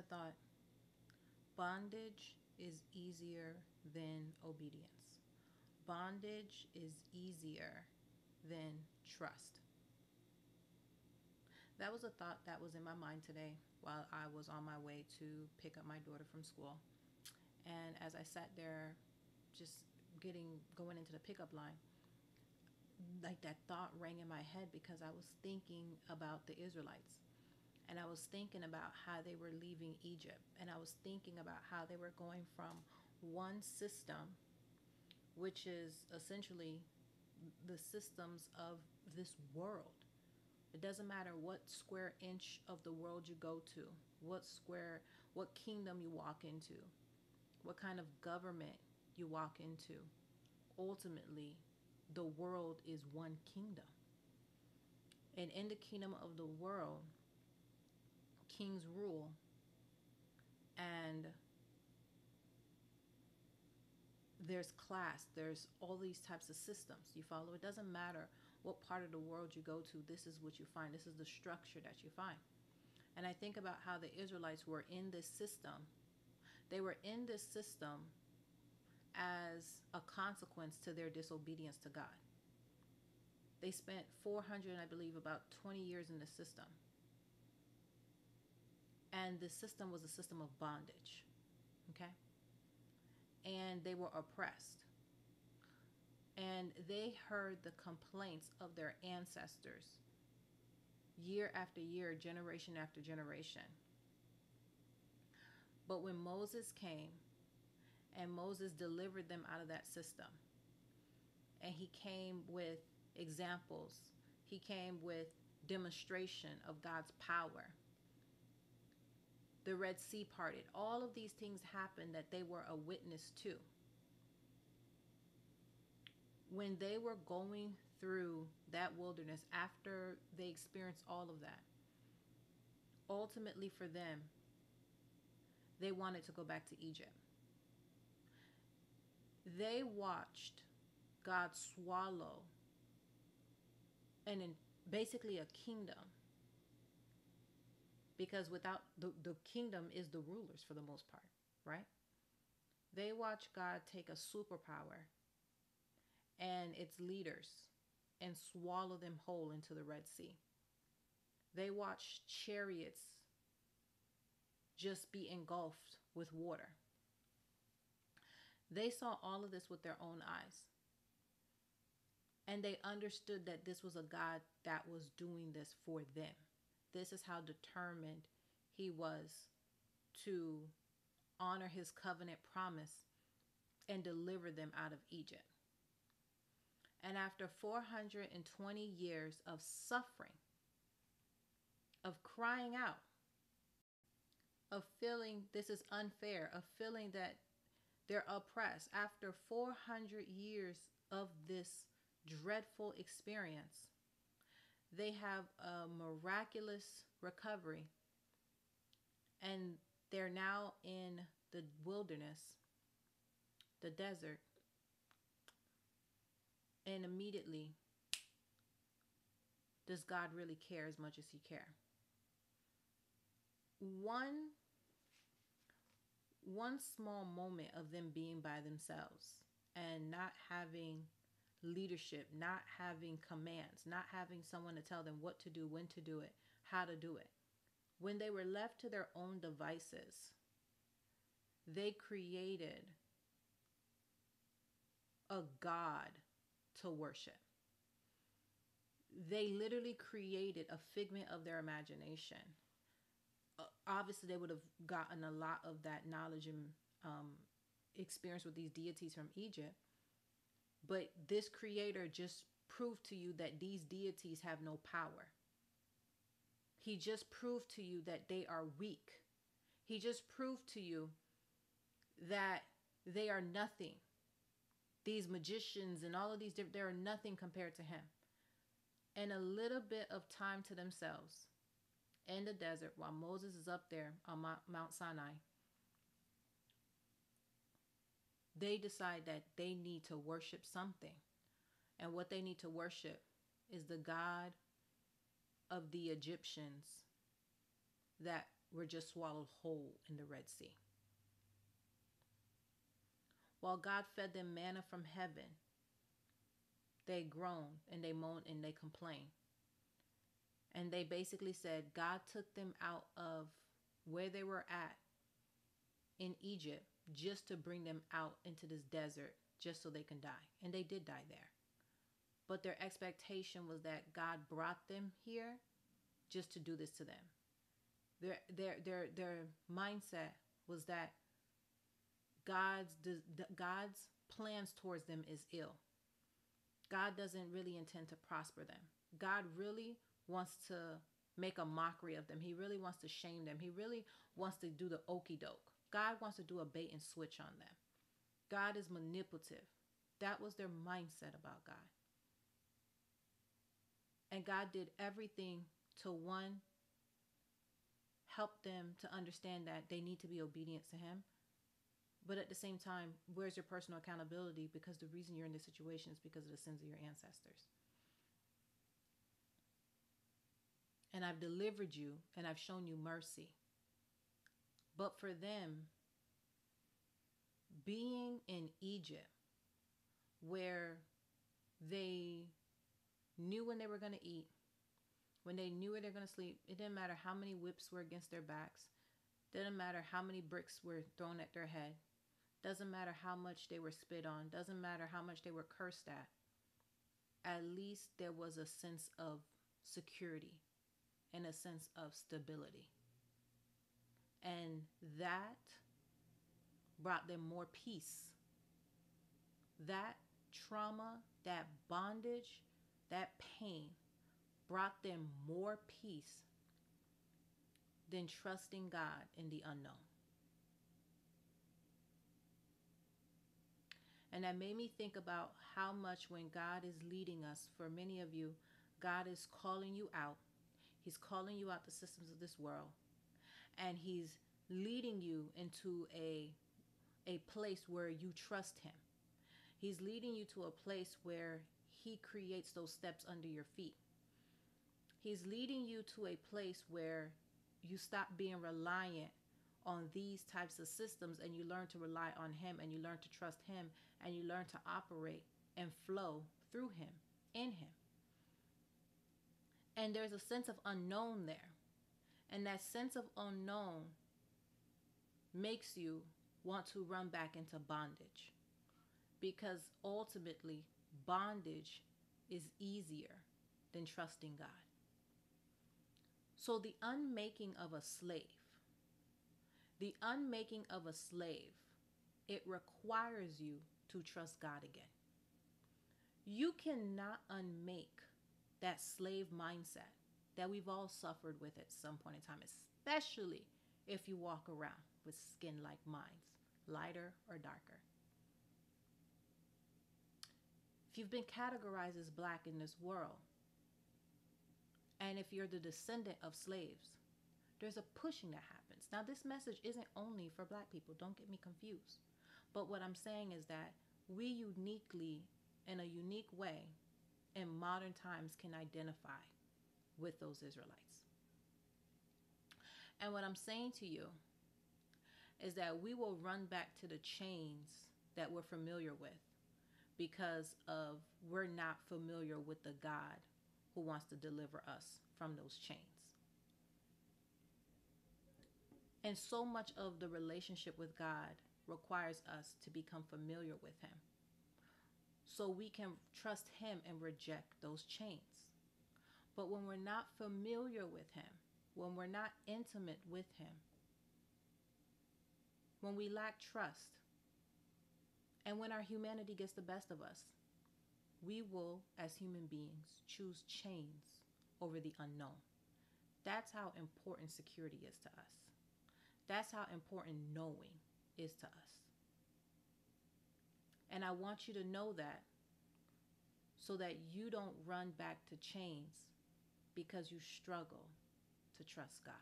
thought, bondage is easier than obedience. Bondage is easier than trust. That was a thought that was in my mind today while I was on my way to pick up my daughter from school. And as I sat there, just going into the pickup line, like that thought rang in my head because I was thinking about the Israelites. And I was thinking about how they were leaving Egypt. And I was thinking about how they were going from one system, which is essentially the systems of this world. It doesn't matter what square inch of the world you go to, what kingdom you walk into, what kind of government you walk into. Ultimately, the world is one kingdom. And in the kingdom of the world, kings rule, and there's class, there's all these types of systems. You follow? It doesn't matter what part of the world you go to, this is what you find. This is the structure that you find. And I think about how the Israelites were in this system. They were in this system as a consequence to their disobedience to God. They spent 400, I believe, about 20 years in the system. And the system was a system of bondage. Okay? And they were oppressed. And they heard the complaints of their ancestors year after year, generation after generation. But when Moses came and Moses delivered them out of that system, and he came with examples, he came with demonstration of God's power. The Red Sea parted. All of these things happened that they were a witness to. When they were going through that wilderness, after they experienced all of that, ultimately for them, they wanted to go back to Egypt. They watched God swallow basically a kingdom, because without the kingdom is the rulers for the most part, right? They watched God take a superpower and its leaders and swallow them whole into the Red Sea. They watched chariots just be engulfed with water. They saw all of this with their own eyes. And they understood that this was a God that was doing this for them. This is how determined he was to honor his covenant promise and deliver them out of Egypt. And after 420 years of suffering, of crying out, of feeling this is unfair, of feeling that they're oppressed, after 400 years of this dreadful experience, they have a miraculous recovery, and they're now in the wilderness, the desert, and immediately, does God really care as much as he cares? One small moment of them being by themselves and not having leadership, not having commands, not having someone to tell them what to do, when to do it, how to do it. When they were left to their own devices, they created a God to worship. They literally created a figment of their imagination. Obviously, they would have gotten a lot of that knowledge and experience with these deities from Egypt. But this creator just proved to you that these deities have no power. He just proved to you that they are weak. He just proved to you that they are nothing. These magicians and all of these different, they are nothing compared to him. And a little bit of time to themselves in the desert while Moses is up there on Mount Sinai, they decide that they need to worship something. And what they need to worship is the God of the Egyptians that were just swallowed whole in the Red Sea. While God fed them manna from heaven, they groaned and they moaned and they complained. And they basically said God took them out of where they were at in Egypt just to bring them out into this desert just so they can die. And they did die there. But their expectation was that God brought them here just to do this to them. Their mindset was that God's plans towards them is ill. God doesn't really intend to prosper them. God really wants to make a mockery of them. He really wants to shame them. He really wants to do the okey doke. God wants to do a bait and switch on them. God is manipulative. That was their mindset about God. And God did everything to, one, help them to understand that they need to be obedient to Him. But at the same time, where's your personal accountability? Because the reason you're in this situation is because of the sins of your ancestors. And I've delivered you and I've shown you mercy. But for them, being in Egypt, where they knew when they were going to eat, when they knew where they're going to sleep, it didn't matter how many whips were against their backs. Didn't matter how many bricks were thrown at their head. Doesn't matter how much they were spit on. Doesn't matter how much they were cursed at. At least there was a sense of security and a sense of stability. And that brought them more peace. That trauma, that bondage, that pain brought them more peace than trusting God in the unknown. And that made me think about how much when God is leading us, for many of you, God is calling you out. He's calling you out the systems of this world. And He's leading you into a place where you trust Him. He's leading you to a place where He creates those steps under your feet. He's leading you to a place where you stop being reliant on these types of systems and you learn to rely on Him and you learn to trust Him and you learn to operate and flow through Him, in Him. And there's a sense of unknown there. And that sense of unknown makes you want to run back into bondage. Because ultimately, bondage is easier than trusting God. So the unmaking of a slave, it requires you to trust God again. You cannot unmake that slave mindset that we've all suffered with at some point in time, especially if you walk around with skin like mine, lighter or darker. If you've been categorized as black in this world, and if you're the descendant of slaves, there's a pushing that happens. Now, this message isn't only for black people. Don't get me confused. But what I'm saying is that we uniquely, in a unique way, in modern times can identify with those Israelites. And what I'm saying to you is that we will run back to the chains that we're familiar with because of we're not familiar with the God who wants to deliver us from those chains. And so much of the relationship with God requires us to become familiar with Him so we can trust Him and reject those chains. But when we're not familiar with Him, when we're not intimate with Him, when we lack trust, and when our humanity gets the best of us, we will, as human beings, choose chains over the unknown. That's how important security is to us. That's how important knowing is to us. And I want you to know that so that you don't run back to chains because you struggle to trust God.